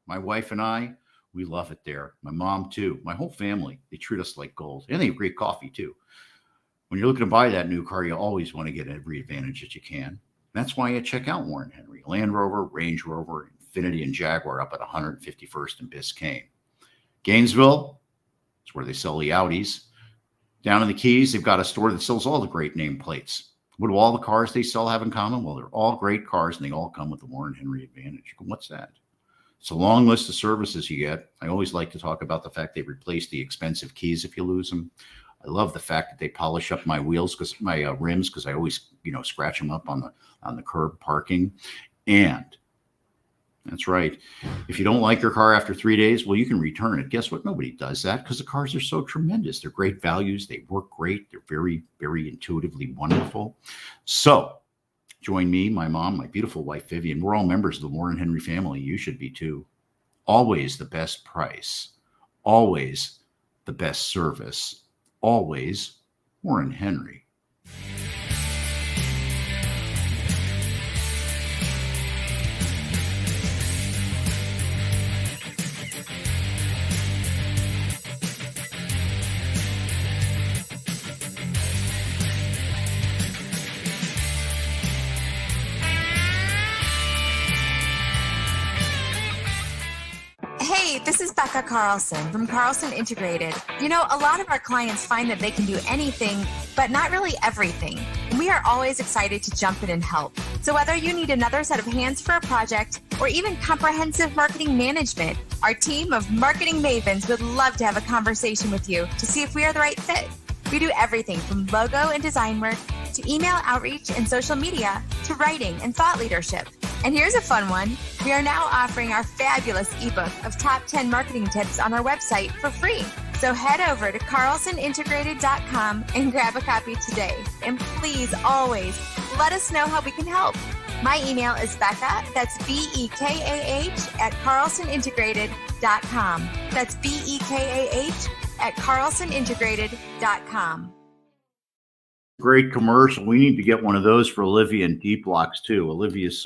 My wife and I, we love it there. My mom too. My whole family, they treat us like gold. And they have great coffee too. When you're looking to buy that new car, you always want to get every advantage that you can. That's why you check out Warren Henry. Land Rover, Range Rover, Infiniti, and Jaguar up at 151st and Biscayne. Gainesville is where they sell the Audis. Down in the Keys, they've got a store that sells all the great nameplates. What do all the cars they sell have in common? Well, they're all great cars, and they all come with the Warren Henry Advantage. What's that? It's a long list of services you get. I always like to talk about the fact they replace the expensive keys if you lose them. I love the fact that they polish up my wheels, because my rims, because I always, scratch them up on the curb parking. And that's right. If you don't like your car after 3 days, well, you can return it. Guess what? Nobody does that because the cars are so tremendous. They're great values. They work great. They're very, very intuitively wonderful. So join me, my mom, my beautiful wife, Vivian. We're all members of the Warren Henry family. You should be too. Always the best price. Always the best service. Always Warren Henry. this is Becca Carlson from Carlson Integrated. You know, a lot of our clients find that they can do anything, but not really everything. And we are always excited to jump in and help. So whether you need another set of hands for a project or even comprehensive marketing management, our team of marketing mavens would love to have a conversation with you to see if we are the right fit. We do everything from logo and design work to email outreach and social media to writing and thought leadership. And here's a fun one. We are now offering our fabulous ebook of top 10 marketing tips on our website for free. So head over to carlsonintegrated.com and grab a copy today. And please always let us know how we can help. My email is Becca, that's BEKAH at carlsonintegrated.com. That's BEKAH at carlsonintegrated.com. Great commercial. We need to get one of those for Olivia and Deepblocks too. Olivia's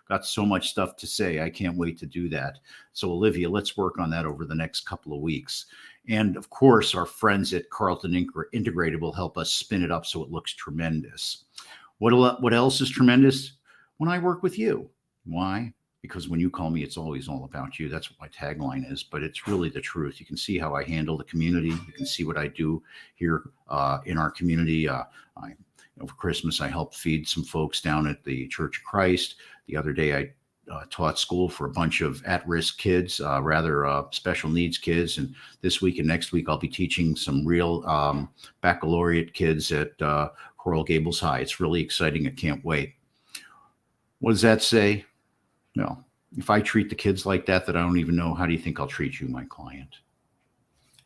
got so much stuff to say. I can't wait to do that. So Olivia, let's work on that over the next couple of weeks. And of course, our friends at Carlton Integrated will help us spin it up so it looks tremendous. What else is tremendous? When I work with you. Why? Because when you call me, it's always all about you. That's what my tagline is, but it's really the truth. You can see how I handle the community. You can see what I do here in our community. For Christmas, I helped feed some folks down at the Church of Christ. The other day, I taught school for a bunch of at-risk kids, special needs kids. And this week and next week, I'll be teaching some real baccalaureate kids at Coral Gables High. It's really exciting. I can't wait. What does that say? No. If I treat the kids like that I don't even know, how do you think I'll treat you, my client?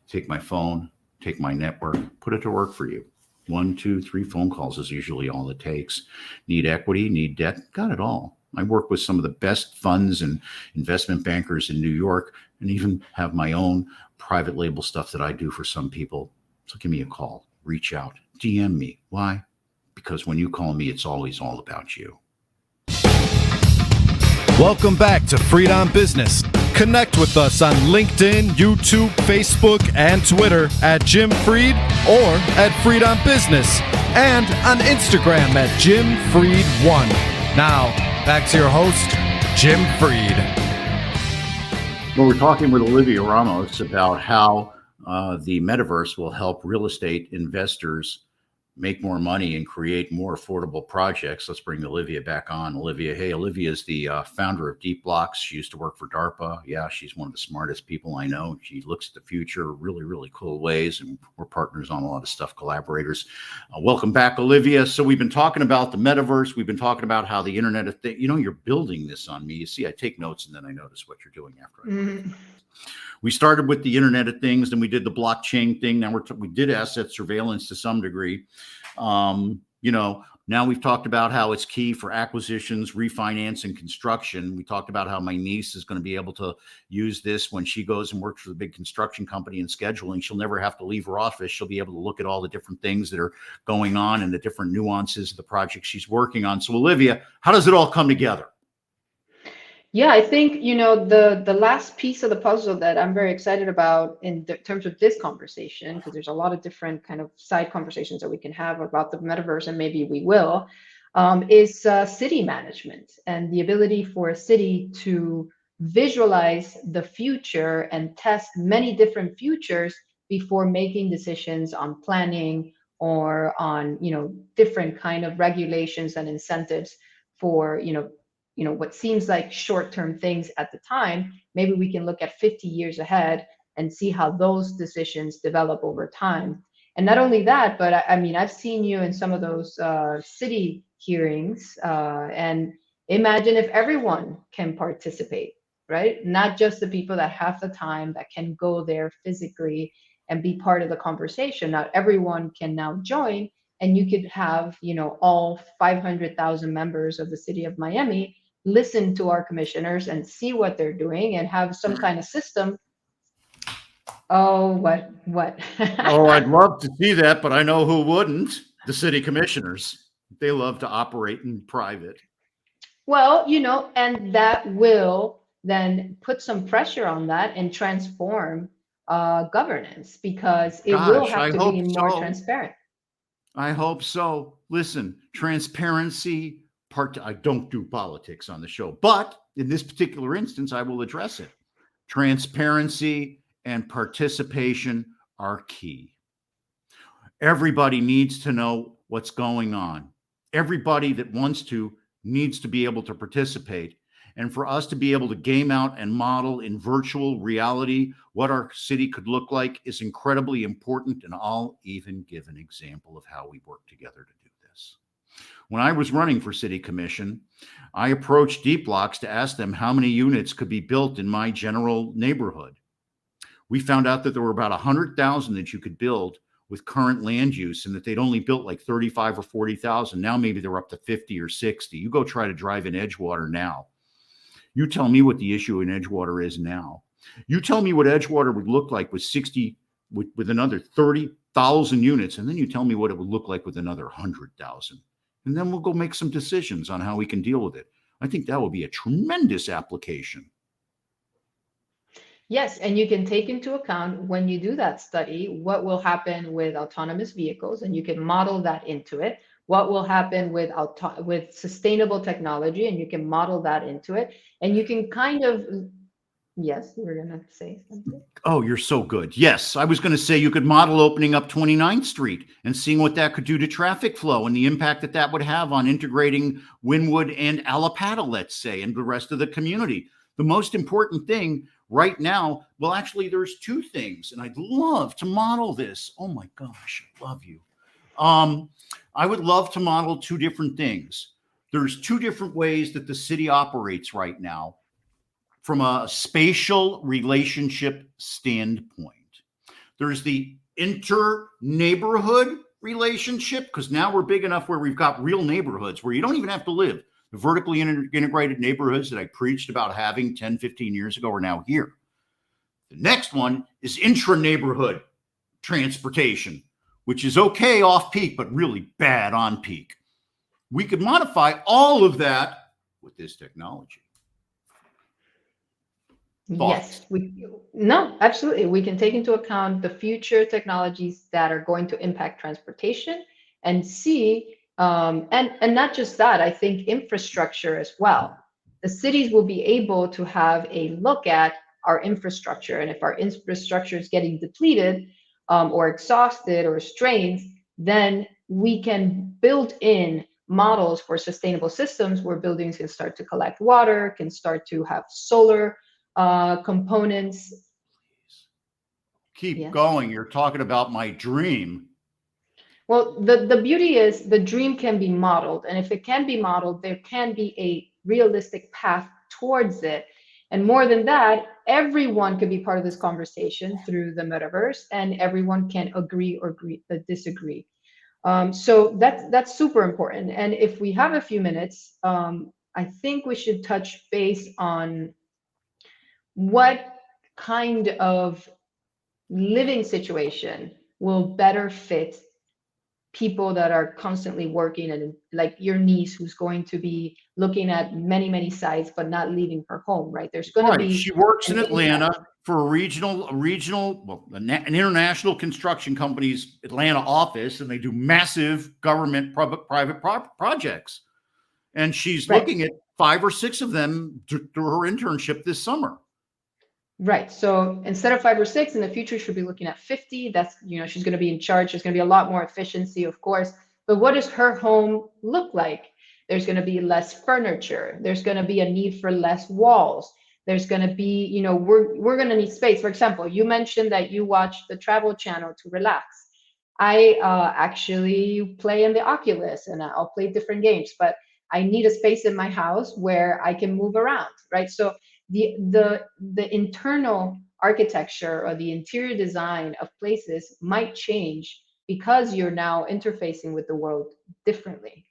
Take my phone, take my network, put it to work for you. 1, 2, 3 phone calls is usually all it takes. Need equity, need debt, got it all. I work with some of the best funds and investment bankers in New York, and even have my own private label stuff that I do for some people. So give me a call, reach out, DM me. Why? Because when you call me, it's always all about you. Welcome back to Freed on Business. Connect with us on LinkedIn, YouTube, Facebook, and Twitter at Jim Freed or at Freed on Business, and on Instagram at Jim Freed1. Now, back to your host, Jim Freed. Well, we're talking with Olivia Ramos about how the Metaverse will help real estate investors make more money and create more affordable projects. Let's bring Olivia back on. Olivia, hey, Olivia is the founder of Deepblocks. She used to work for DARPA. Yeah, she's one of the smartest people I know. She looks at the future really, really cool ways, and we're partners on a lot of stuff, collaborators. Welcome back, Olivia. So we've been talking about the Metaverse. We've been talking about how the Internet of Things, you're building this on me. You see, I take notes and then I notice what you're doing after I We started with the Internet of Things, then we did the blockchain thing. Now we did asset surveillance to some degree. Now we've talked about how it's key for acquisitions, refinance, and construction. We talked about how my niece is going to be able to use this when she goes and works for the big construction company in scheduling. She'll never have to leave her office. She'll be able to look at all the different things that are going on and the different nuances of the project she's working on. So Olivia, how does it all come together? Yeah, I think, the last piece of the puzzle that I'm very excited about in terms of this conversation, because there's a lot of different kind of side conversations that we can have about the metaverse, and maybe we will, is city management and the ability for a city to visualize the future and test many different futures before making decisions on planning or on, different kind of regulations and incentives for, what seems like short-term things at the time. Maybe we can look at 50 years ahead and see how those decisions develop over time. And not only that, but I've seen you in some of those city hearings, and imagine if everyone can participate, right? Not just the people that have the time that can go there physically and be part of the conversation. Not everyone can now join, and you could have, all 500,000 members of the city of Miami listen to our commissioners and see what they're doing and have some kind of system. Oh, what? Oh, I'd love to see that, but I know who wouldn't. The city commissioners. They love to operate in private. Well, and that will then put some pressure on that and transform governance, because it will have to be more transparent. I hope so. Listen, transparency. I don't do politics on the show, but in this particular instance, I will address it. Transparency and participation are key. Everybody needs to know what's going on. Everybody that wants to needs to be able to participate. And for us to be able to game out and model in virtual reality what our city could look like is incredibly important. And I'll even give an example of how we work together to do this. When I was running for city commission, I approached Deepblocks to ask them how many units could be built in my general neighborhood. We found out that there were about 100,000 that you could build with current land use, and that they'd only built like 35 or 40,000. Now maybe they're up to 50 or 60. You go try to drive in Edgewater now. You tell me what the issue in Edgewater is now. You tell me what Edgewater would look like with with another 30,000 units, and then you tell me what it would look like with another 100,000. And then we'll go make some decisions on how we can deal with it. I think that would be a tremendous application. Yes, and you can take into account when you do that study, what will happen with autonomous vehicles, and you can model that into it. What will happen with sustainable technology, and you can model that into it. And you can kind of, yes, you were going to say something. Oh, you're so good. Yes, I was going to say you could model opening up 29th Street and seeing what that could do to traffic flow and the impact that that would have on integrating Wynwood and Alapata, let's say, and the rest of the community. The most important thing right now, well, actually, there's two things, and I'd love to model this. Oh my gosh, I love you. I would love to model two different things. There's two different ways that the city operates right now from a spatial relationship standpoint. There's the inter-neighborhood relationship, because now we're big enough where we've got real neighborhoods where you don't even have to live. The vertically integrated neighborhoods that I preached about having 10, 15 years ago are now here. The next one is intra-neighborhood transportation, which is okay off peak, but really bad on peak. We could modify all of that with this technology. Thoughts? Yes, no, absolutely. We can take into account the future technologies that are going to impact transportation and see, and not just that, I think infrastructure as well. The cities will be able to have a look at our infrastructure, and if our infrastructure is getting depleted or exhausted or strained, then we can build in models for sustainable systems where buildings can start to collect water, can start to have solar components. Keep going. You're talking about my dream. Well, the beauty is the dream can be modeled, and if it can be modeled, there can be a realistic path towards it. And more than that, everyone could be part of this conversation through the metaverse, and everyone can agree or disagree. So that's super important. And if we have a few minutes, I think we should touch base on what kind of living situation will better fit people that are constantly working, and like your niece who's going to be looking at many sites but not leaving her home, right? There's going to be, she works in Atlanta for a regional, well, an international construction company's Atlanta office, and they do massive government private projects. And she's looking at 5 or 6 of them through her internship this summer. Right. So instead of 5 or 6 in the future, she'll be looking at 50. That's, she's going to be in charge. There's going to be a lot more efficiency, of course. But what does her home look like? There's going to be less furniture. There's going to be a need for less walls. There's going to be, we're going to need space. For example, you mentioned that you watch the Travel Channel to relax. I actually play in the Oculus, and I'll play different games, but I need a space in my house where I can move around, right? So the internal architecture or the interior design of places might change because you're now interfacing with the world differently.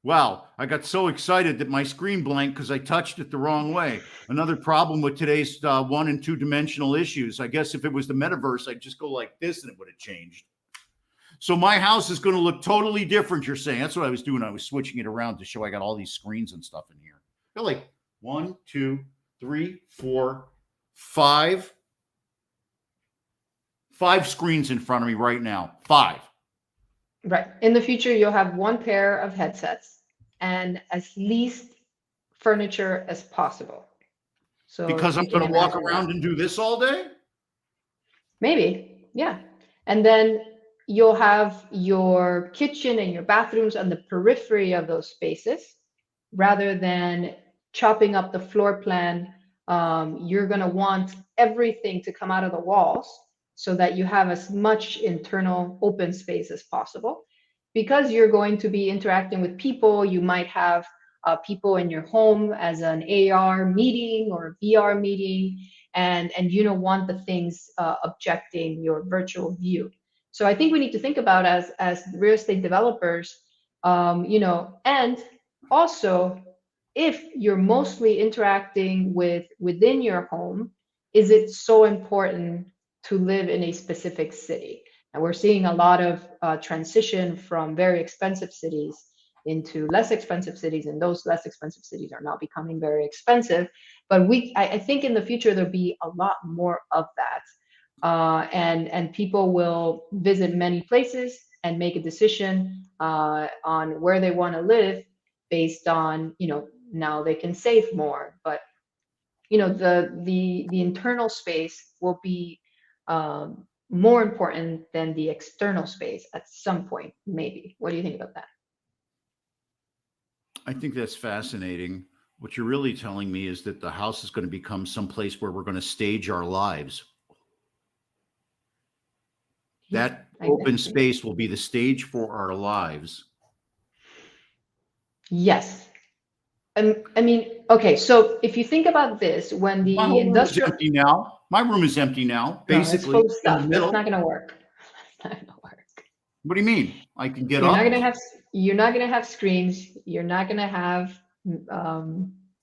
Wow, I got so excited that my screen blanked because I touched it the wrong way. Another problem with today's 1 and 2 dimensional issues. I guess if it was the metaverse, I'd just go like this and it would have changed. So my house is going to look totally different, you're saying. That's what I was doing. I was switching it around to show I got all these screens and stuff in here. They're like 1, 2, 3, 4, 5 screens in front of me right now. 5. Right. In the future, you'll have 1 pair of headsets and as least furniture as possible. So Because you I'm can going to walk imagine around that. and do this all day? Maybe, yeah. And then you'll have your kitchen and your bathrooms on the periphery of those spaces rather than chopping up the floor plan. You're going to want everything to come out of the walls so that you have as much internal open space as possible. Because you're going to be interacting with people, you might have people in your home as an AR meeting or a VR meeting, and you don't want the things objecting your virtual view. So I think we need to think about as real estate developers, and also if you're mostly interacting within your home, is it so important to live in a specific city? And we're seeing a lot of transition from very expensive cities into less expensive cities, and those less expensive cities are now becoming very expensive. But I think in the future there'll be a lot more of that, and people will visit many places and make a decision on where they want to live based on, now they can save more, but the internal space will be more important than the external space at some point, maybe. What do you think about that? I think that's fascinating. What you're really telling me is that the house is going to become someplace where we're going to stage our lives. Yeah, That I open think. space will be the stage for our lives. Yes. I mean, okay, so if you think about this, when My the whole room is industrial, empty now. My room is empty now, no, it's full basically of in the stuff. That's middle. not going to work. That's not going to work. What do you mean? I can get You're not up? going to have you're not going to have screens. You're not going to have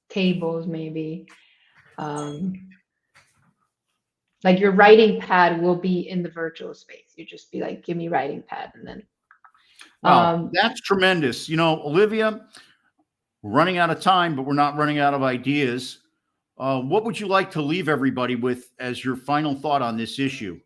tables, maybe. Like your writing pad will be in the virtual space. You just be like, give me writing pad, and then Wow, that's tremendous. Olivia, we're running out of time, but we're not running out of ideas. What would you like to leave everybody with as your final thought on this issue?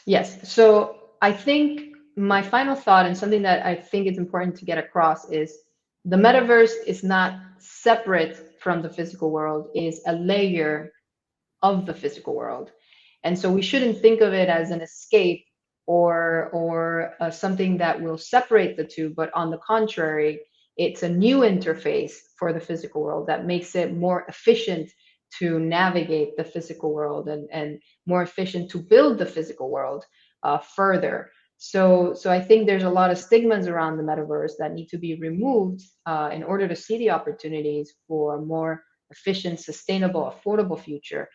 yes. So I think my final thought, and something that I think is important to get across, is the metaverse is not separate from the physical world, is a layer of the physical world. And so we shouldn't think of it as an escape or something that will separate the two, but on the contrary, it's a new interface for the physical world that makes it more efficient to navigate the physical world, and more efficient to build the physical world further. So I think there's a lot of stigmas around the metaverse that need to be removed in order to see the opportunities for a more efficient, sustainable, affordable future,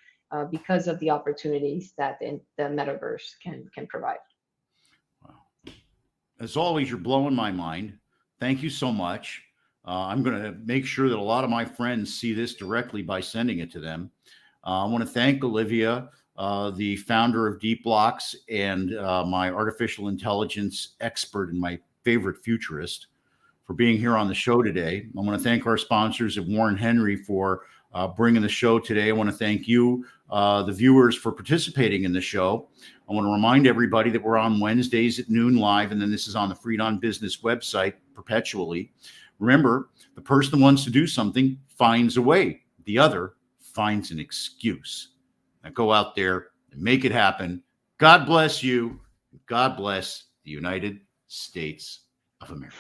because of the opportunities that the metaverse can provide. As always, you're blowing my mind. Thank you so much. I'm going to make sure that a lot of my friends see this directly by sending it to them. I want to thank Olivia, the founder of Deepblocks and my artificial intelligence expert and my favorite futurist, for being here on the show today. I want to thank our sponsors at Warren Henry for bringing the show today. I want to thank you, the viewers, for participating in the show. I want to remind everybody that we're on Wednesdays at noon live, and then this is on the Freed on Business website perpetually. Remember, the person who wants to do something finds a way. The other finds an excuse. Now go out there and make it happen. God bless you. God bless the United States of America.